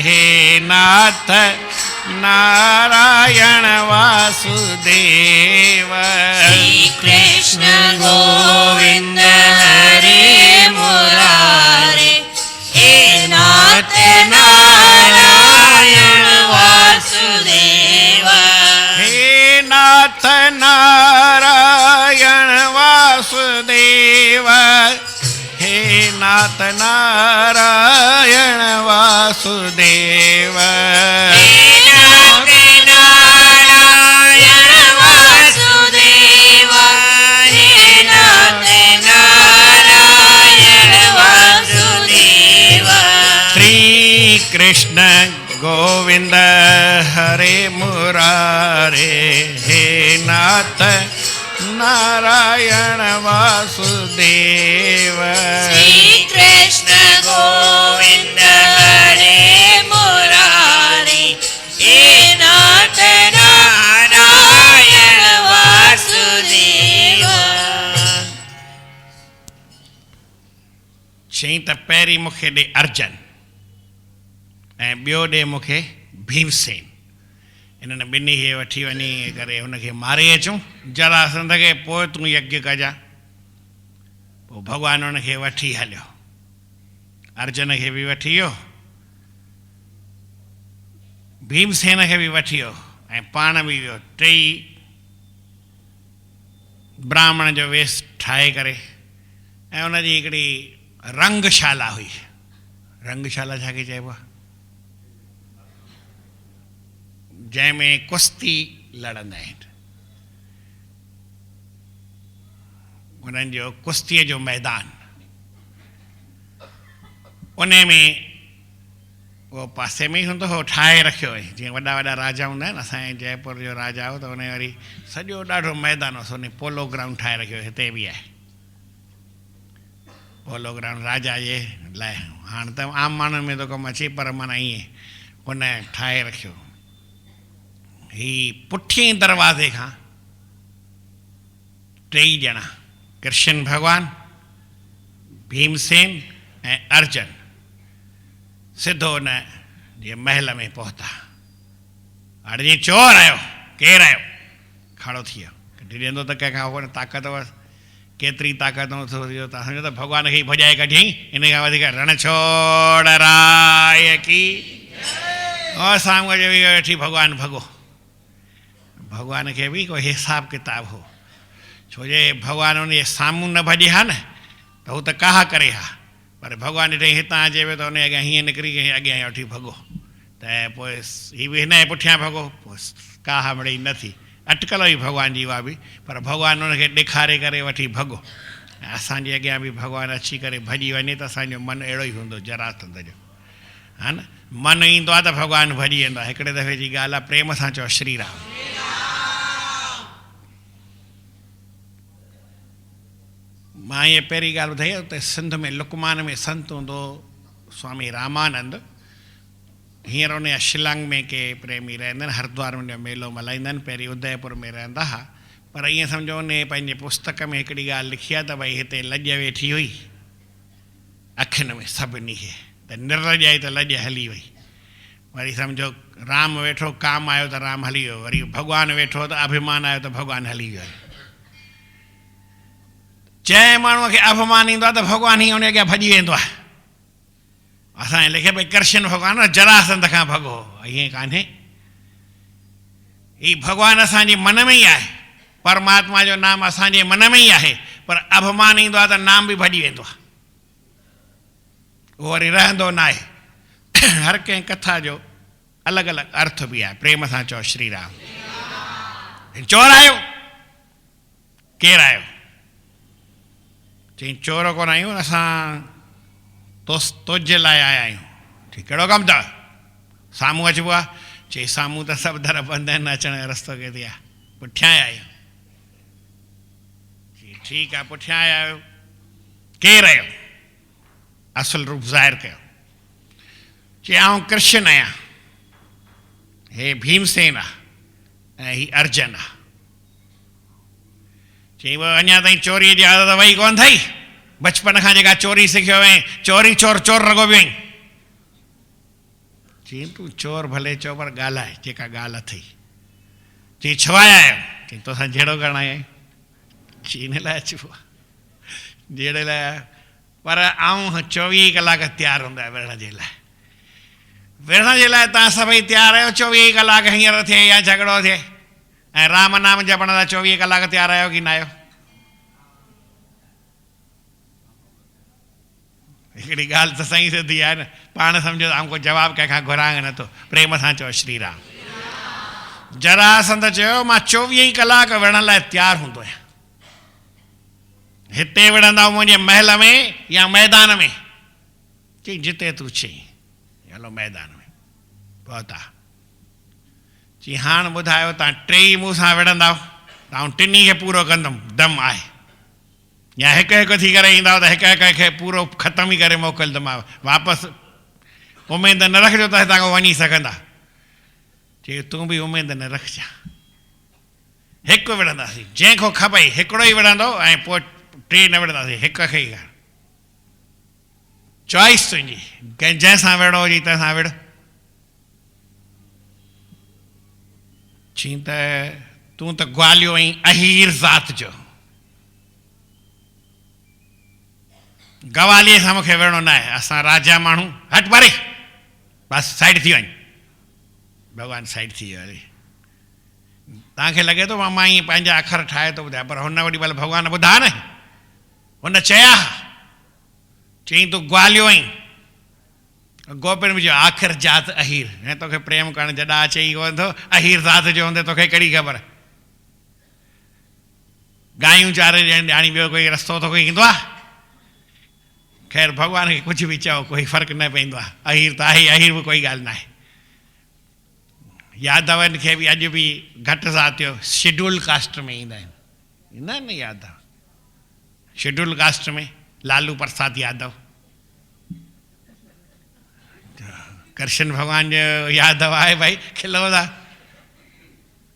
हे नाथ नारायण वासुदेव। श्री कृष्ण गोविंद हरे मुरारे, हे नाथ नारायण वासुदेव। हे नाथ नारायण वासुदेव, हे नाथ नारायण वासुदेव। हे नाथ नारायण वासुदेव, हे नाथ नारायण वासुदेव। श्री कृष्ण गोविंद हरे मुरारे, हे नाथ नारायण वासुदेव। श्री कृष्ण गोविंद हरे मुरारे, हे नाथ नारायण वासुदेव। चई त पहिरीं मूंखे ॾे अर्जन ऐं ॿियो ॾे मूंखे भीमसेन, इन्हनि ॿिन्ही खे वठी वञी करे हुनखे मारे अचूं जरासंध खे, पोइ तूं यज्ञ कजां। पोइ भॻवानु हुनखे वठी हलियो, अर्जुन खे बि वठी वियो, भीमसेन खे बि वठी वियो ऐं पाण बि वियो, टई ब्राह्मण जो वेश ठाहे करे। ऐं हुनजी हिकिड़ी रंगशाला हुई, रंगशाला छाखे चइबो आहे? जंहिंमें कुश्ती लड़ंदा आहिनि। उन्हनि जो कुश्तीअ जो मैदान, उन में उहो पासे में ई हूंदो हो, ठाहे रखियो हुई जीअं वॾा वॾा राजा हूंदा आहिनि। असांजे जयपुर जो राजा हो त उन वरी सॼो ॾाढो मैदान हुओसि, उन पोलो ग्राउंड ठाहे रखियो, हिते बि आहे पोलो ग्राउंड राजा जे लाइ। हाणे त आम माण्हुनि में थो कमु अचे, पर माना ईअं उन ठाहे रखियो। ही पुठिए दरवाज़े खां टई ॼणा, कृष्ण भॻवानु, भीमसेन ऐं अर्जुन, सिधो उन जे महल में पहुता। हाणे जीअं चोर आयो, केरु आयो, खड़ो थी वियो, ॾींदो त कंहिंखां उहो ताक़त हुअसि, केतिरी ताक़त थो इहो तव्हां सम्झो त भॻवान खे ई भॼाए कढियईं। इन खां वधीक रण छोड़ राय की, और साम्हूं जो वेठी भॻवानु भॻो। भॻवान खे बि कोई हिसाब किताब हो, छो जे भॻवानु उन जे साम्हूं न भॼे हा न त हू त काहा करे हा, पर भॻवानु ॾिठईं हितां अचे पियो त उन अॻियां हीअं निकिरी खे अॻियां वठी भॻो, त पोइ हीअ बि हिन जे पुठियां भॻो, पोइ काहा मिड़ई न थी। अटकल हुई भॻवान जी उहा बि, पर भॻवानु हुनखे ॾेखारे करे वठी भॻो। ऐं असांजे अॻियां बि भॻवानु अची करे भॼी वञे त असांजो मनु अहिड़ो ई हूंदो जरासंध जो, हा न। मनु ईंदो आहे त भॻवानु भॼी वेंदो आहे। हिकिड़े दफ़े जी ॻाल्हि आहे, प्रेम सां चओ श्री राम। मां इहे पहिरीं ॻाल्हि ॿुधाई, उते सिंध में लुकमान में संत हूंदो स्वामी रामानंद। हींअर उन शिलांग में के प्रेमी रहंदा आहिनि, हरिद्वार में मेलो मल्हाईंदा आहिनि, पहिरीं उदयपुर में रहंदा हुआ। पर ईअं सम्झो उन पंहिंजे पुस्तक में हिकिड़ी ॻाल्हि लिखी आहे त भई हिते लॼ वेठी हुई अखियुनि में सभिनी खे, त निरज आई त लॼ हली वई। वरी सम्झो राम वेठो, काम आयो त राम हली वियो, वरी भॻवानु वेठो त अभिमान आयो त भॻवानु हली वियो। जंहिं माण्हूअ खे अभिमान ईंदो आहे त भॻवानु ई उन अॻियां भॼी वेंदो आहे। असांजे लिखे भई कृष्ण भॻवानु जरासंध खां भॻो, ईअं कान्हे। हीउ भॻवानु असांजे मन में ई आहे, परमात्मा जो नाम असांजे मन में ई आहे, पर अभिमान ईंदो आहे त नाम बि भॼी वेंदो आहे, उहो वरी रहंदो न आहे। हर कंहिं कथा जो अलॻि अलॻि अर्थ बि आहे। प्रेम सां चओ श्री राम। चोर आयो, केरु आयो? चई चोर कोन आहियूं, असां तुंहिंजे लाइ आया आहियूं। ठीकु, कहिड़ो कमु अथव? साम्हूं अचिबो आहे? चई साम्हूं त सभु दर बंदि आहिनि, अचण जो रस्तो किथे आहे? पुठियां आया आहियूं। चई ठीकु आहे, पुठियां आया आहियो, केरु आहियो? असुल रूप ज़ाहिर कयो। चई आउं कृष्ण आहियां, हे भीमसेन आहे ऐं ही अर्जुन आहे। चई अञा ताईं चोरीअ जी आदत वई कोन अथई? बचपन खां जेका चोरी सिखियो ऐं चोरी चोर चोर रगो पियो आहीं। चई तूं चोर भले चओ, पर ॻाल्हाए जेका ॻाल्हि अथई। चई छो आया आहियो? चई तोसां जहिड़ो करणु आया आहियूं। चई इन लाइ अचिबो आहे, जहिड़े लाइ, पर आऊं 24 कलाक तयारु हूंदो आहे विढ़ण जे लाइ। विढ़ण जे लाइ तव्हां सभई तयारु आहियो 24 कलाक हींअर थिए या झगड़ो थिए, ऐं राम नाम जपण लाइ 24 कलाक तयारु आहियो की न आहियो? हिकिड़ी ॻाल्हि त सही सिधी आहे न, पाण सम्झो त को जवाबु कंहिंखां घुरांगे नथो। प्रेम सां चओ श्री राम। जरासंध चयो मां 24 कलाक विढ़ण लाइ तयारु हूंदो आहियां। हिते विढ़ंदा मुंहिंजे महल में या मैदान में? चई जिते तूं चई, हलो मैदान में पहुता। चई हाणे ॿुधायो तव्हां टई मूं सां विढ़ंदव त आउं टिनी खे पूरो कंदुमि, दम आहे, या हिकु हिकु थी करे ईंदव त हिकु हिकु खे पूरो ख़तमु ई करे मोकिलींदोमांव, वापसि उमेद न रखिजो त हितां खां वञी सघंदा। चई तूं बि उमेद न रखजां, हिकु विढ़ंदासीं, जंहिंखां खपई हिकिड़ो ई विढ़ंदो ऐं पोइ टे न विढ़ंदासीं, हिक खे ई। चॉइस तुंहिंजी, जंहिंसां विढ़ो हुजे तंहिंसां विढ़। चई त तूं त ग्वालियो आहीं अहीर ज़ात जो, गवालीअ सां मूंखे विढ़णो न आहे, असां राजा माण्हू, हट परे, बसि साइड थी वञ। भॻवानु साइड थी वियो। वरी तव्हांखे लॻे थो मां ईअं पंहिंजा अखर ठाहे थो ॿुधायां, पर हुन वॾी महिल भॻवानु ॿुधा न, हुन चया, चई तूं ग्वालियो आहीं, गोपिन बि चयो आख़िर जात अहीर, ऐं तोखे प्रेम करणु जॾा अचे ई कोन थो, अहीर ज़ात जो हूंदे तोखे कहिड़ी ख़बर? गायूं चारे ॾियनि हाणे ॿियो कोई रस्तो त कोई ईंदो आहे? ख़ैर भॻवान खे कुझु बि चओ कोई फ़र्क़ु न पवंदो आहे, अहीर त आहे, अहीर बि कोई ॻाल्हि न आहे। यादवनि खे बि अॼु बि घटि ज़ातियो शेड्यूल कास्ट में ईंदा आहिनि, ईंदा आहिनि न यादव, शेड्यूल कास्ट में लालू प्रसाद यादव, कृष्ण भॻवान जो यादव आहे भाई, खिलो था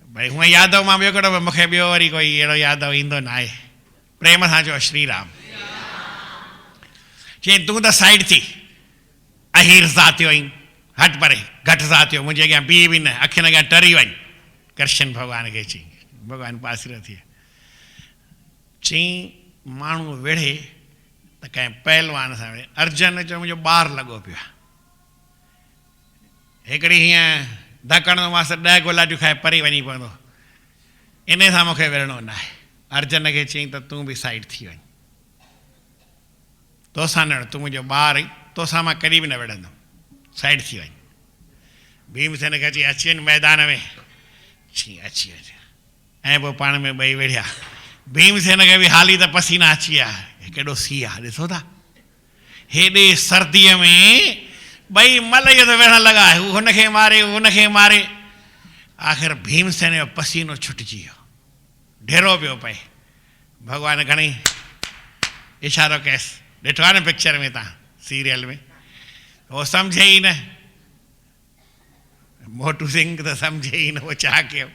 भाई हूअं यादव मां ॿियो कहिड़ो, मूंखे ॿियो वरी कोई अहिड़ो यादव ईंदो न आहे। प्रेम सां चओ श्री राम। चई तूं त साइड थी, अहीर ज़ातियो आहीं, हट परे, घटि ज़ातियो, मुंहिंजे अॻियां बीह बि न, अखियुनि अॻियां टरी वञ। कृष्ण भॻवान खे चई, भॻवानु पासीरो थी वियो। चई माण्हू विढ़े त कंहिं पहलवान सां विढ़े। अर्जन चयो मुंहिंजो ॿार लॻो पियो आहे, हिकिड़ी हीअं धकणंदो मांसि 10 गुलाटियूं खाए परे वञी पवंदो, इन सां मूंखे विढ़णो न आहे। अर्जन खे चई त तूं बि साइड थी वञ, तोसां न, तूं मुंहिंजो ॿार आहीं, तोसां मां कॾहिं बि न विढ़ंदुमि, साइड थी वञ। भीमसेन खे चई अची वञ मैदान में, चई अची वञ, ऐं पोइ पाण में ॿई विढ़िया। भीमसेन खे बि हाली त पसीना अची विया, केॾो सीउ आहे ॾिसो था, हेॾे सर्दीअ में ॿई मल इहो त विढ़ण लॻा, हू हुनखे मारे, हुनखे मारे, आख़िर भीमसेन जो पसीनो छुटिजी वियो, ढेरो पियो पए। भॻवानु घणेई इशारो कयसि, ॾिठो आहे न पिक्चर में तव्हां, सीरियल में, उहो सम्झे ई न, मोटू सिंह त सम्झे ई न, उहो छा कयो।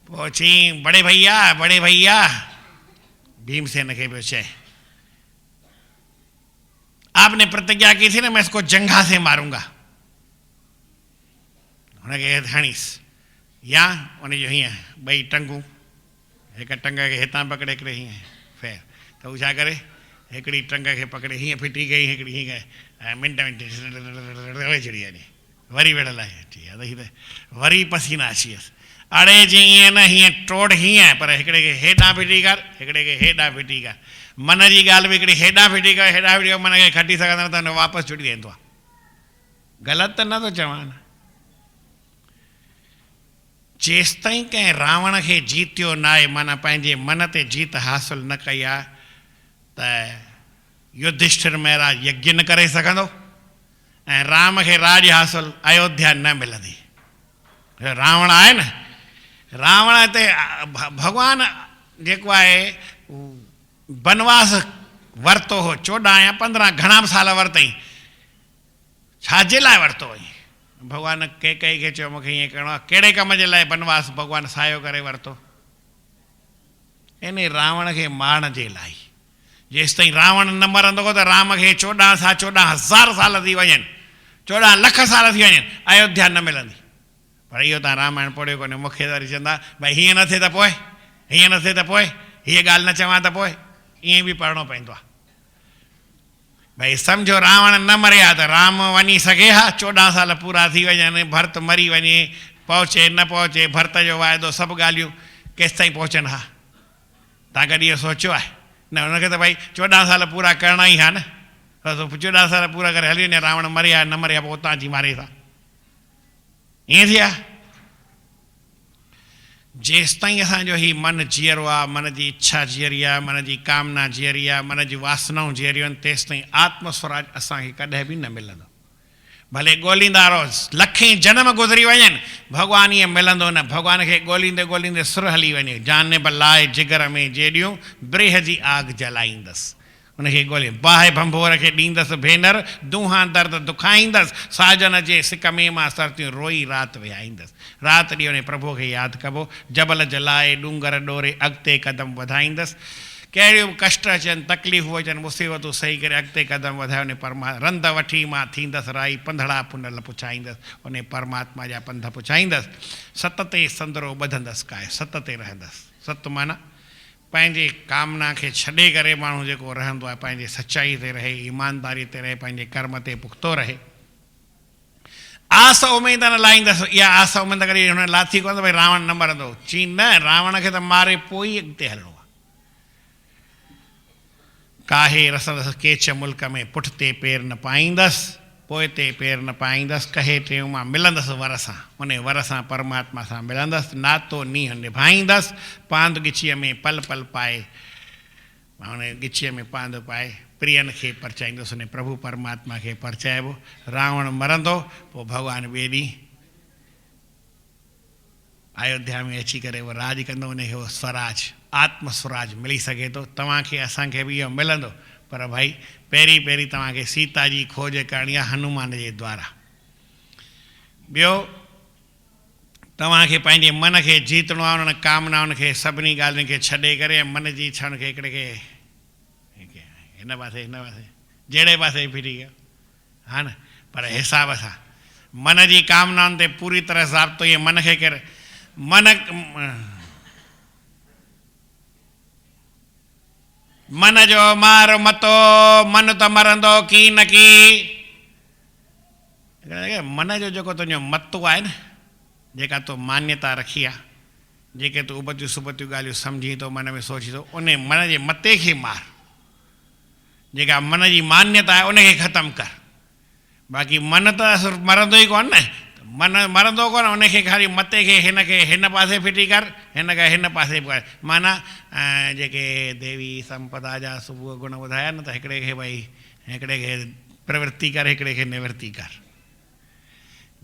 पोइ चई बड़े भैया, बड़े भैया, भीमसेन खे पियो चए आपने प्रतिज्ञा की थी ना मैं इसको जंघा से मारूंगा, हुनखे हणीसि या उनजो हीअं ॿई टंगूं, हिकु टंग खे हितां पकड़े हिकिड़े हीअं फेर, त हू छा करे, हिकिड़ी टंग खे पकड़े हीअं फिटी कई, हिकिड़ी हीअं कई, ऐं मिंट छॾी वञे, वरी विढ़ल आहे, वरी पसीना अची वियसि। अड़े जी ईअं न, हीअं टोड़ हीअं, पर हिकिड़े खे हेॾां फिटी कर, हिकिड़े खे हेॾां फिटी कर। मन जी ॻाल्हि बि हिकिड़ी हेॾां फिटी कर, हेॾां फिटी कर, मन खे खटी सघंदा त वापसि छुटी वेंदो आहे। ग़लति त नथो चवां न। जेसि ताईं कंहिं रावण खे जीतियो न आहे, माना पंहिंजे मन ते जीत हासिलु न कई आहे, त युधिष्ठिर महाराज यज्ञ न करे सघंदो, ऐं राम खे राज हासिलु अयोध्या न मिलंदी। रावण आहे न, रावण ते भॻवानु जेको आहे बनवास वरितो हो, 14 या 15 घणा बि साल वरितई, छाजे लाइ वरितो हुई? भॻवानु कैकेयी खे चयो मूंखे ईअं करिणो आहे, कहिड़े कम जे लाइ बनवास भॻवानु सायो करे वरितो? इन रावण खे मारण जे लाइ। जेसि ताईं रावण न मरंदो त राम खे 14,000 साल थी वञनि, 14 लख साल थी वञनि, अयोध्या न मिलंदी। पर इहो तव्हां रामायण पढ़ियो कोन्हे, मूंखे त वरी चवंदा भई हीअं न थिए त पोइ, हीअं न थिए त पोइ, हीअ ॻाल्हि न चवां त पोइ, ईअं बि पढ़णो पवंदो आहे। भई सम्झो रावण न मरे हा त राम वञी सघे हा, 14 साल पूरा थी वञनि, भरत मरी वञे, पहुचे न पहुचे, भरत जो वाइदो, सभु ॻाल्हियूं केसि ताईं पहुचनि हा? तव्हां कॾहिं इहो सोचियो आहे? न, हुनखे त भई 14 साल पूरा करणा ई हा न, 14 साल पूरा करे हली वञे, रावण मरे हा न मरे हा, पोइ उतां अची मारे था, ईअं थी आहे। जेसि ताईं असांजो ही मन जीअरो आहे, मन जी इच्छा जीअरी आहे, मन जी कामना जीअरी आहे, मन जी वासनाऊं जीअरियूं आहिनि, तेसि ताईं आत्मस्वराज असांखे कॾहिं बि न मिलंदो। भले ॻोल्हींदा रहो, लखें जन्म गुज़री वञनि, भॻवानु ईअं मिलंदो न। भॻवान खे ॻोल्हींदे ॻोल्हींदे सुर हली वञे, जाने लाइ जिगर में जेॾियूं ब्रेह जी आग जलाईंदसि, उनखे ॻोल्हे बाहि भंभोर खे ॾींदसि भेनर, दूहां दर्द दुखाईंदसि, साजन जे सिक में मां सरतियूं रोई राति विहाईंदसि। राति ॾींहुं उन प्रभु खे यादि कबो, जबल जलाए डूंगर ॾोरे अॻिते क़दम वधाईंदसि। कहिड़ियूं बि कष्ट अचनि, तकलीफ़ूं अचनि, मुसीबतूं सही करे अॻिते क़दम वधाए उन रंध वठी मां थींदसि राई, पंधड़ा पुनल पुछाईंदसि, उन परमात्मा जा पंध पुछाईंदसि। सत ते संदरो ॿधंदसि काए, सत ते रहंदसि। सत माना पंहिंजे कामना खे छॾे करे माण्हू जेको रहंदो आहे, पंहिंजे सचाई ते रहे, ईमानदारी ते रहे, पंहिंजे कर्म ते पुख़्तो रहे। आस उमेद न लाहींदसि, इहा आस उमेद करे हुन लाथी कोन भई रावण न मरंदो। चई न, रावण खे त मारे पोइ ई अॻिते हलणो आहे। काहे रसंदसि केच मुल्क में, पुठिते पेर न पाईंदसि, पोइ ते पेर न पाईंदसि, कहे टियों मां मिलंदसि वर सां, उन वर सां परमात्मा सां मिलंदसि, नातो नींहं निभाईंदसि, पांद गिचीअ में पल पल पाए, मां उन गिचीअ में पांद पाए प्रियन खे परचाईंदुसि, उन प्रभु परमात्मा खे परचाइबो। रावण मरंदो, पोइ भॻवानु ॿिए ॾींहुं अयोध्या में अची करे उहो राज कंदो, उनखे उहो स्वराज, आत्म स्वराज मिली सघे थो। तव्हांखे असांखे बि इहो मिलंदो, पर भाई पहिरीं पहिरीं तव्हांखे सीता जी खोज करणी आहे हनुमान जे द्वारा। ॿियो तव्हांखे पंहिंजे मन खे जीतणो आहे, उन्हनि कामनाउनि खे सभिनी ॻाल्हियुनि खे छॾे करे मन जी इच्छाउनि खे हिकिड़े खे हिन पासे जहिड़े पासे फिरी वियो, हा न, पर हिसाब सां मन जी कामनाउनि ते पूरी तरह ज़ाब्तो इहे मन खे करे मन जो मार मतो, मन त मरंदो की न की। मन जो जेको तुंहिंजो मतो आहे न, जेका तो मान्यता रखी आहे, जेके तूं उबतियूं सुबतियूं ॻाल्हियूं सम्झी थो, मन में सोची थो, उन मन जे मते खे मार, जेका मन जी मान्यता आहे उनखे ख़तमु कर। बाक़ी मन त मरंदो ई कोन न, मन मरंदो कोन, उनखे ख़ाली मते खे हिन पासे फिटी कर, हिन खे हिन पासे कर। माना जेके देवी संपदा जा सुबुह गुण ॿुधाया न, त हिकिड़े खे भई हिकिड़े खे प्रवृत्ति कर, हिकिड़े खे निवृत्ति कर।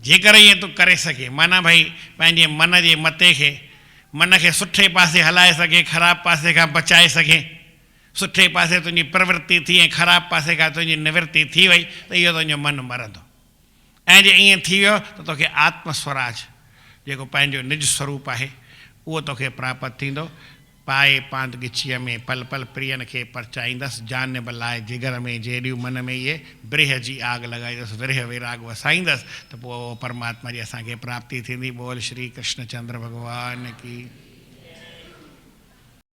जेकर ईअं तूं करे सघे, माना भई पंहिंजे मन जे मते खे, मन खे सुठे पासे हलाए सघे, ख़राबु पासे खां बचाए सघे, सुठे पासे तुंहिंजी प्रवृत्ति थी ऐं ख़राबु पासे खां तुंहिंजी निवृत्ति थी वई, त इहो तुंहिंजो मन मरंदो। ऐं जे ईअं थी वियो त तोखे आत्म स्वराज, जेको पंहिंजो निज स्वरूप आहे, उहो तोखे प्राप्त थींदो। पाए पांद गिचीअ में पल पल प्रियन खे परचाईंदसि, जान बलाए जिगर में जेॾियूं मन में इहे ब्रिह जी आग लॻाईंदसि, विरह विराग वसाईंदसि, त पोइ परमात्मा जी असांखे प्राप्ति थींदी। बोल श्री कृष्ण चंद्र भॻवान की।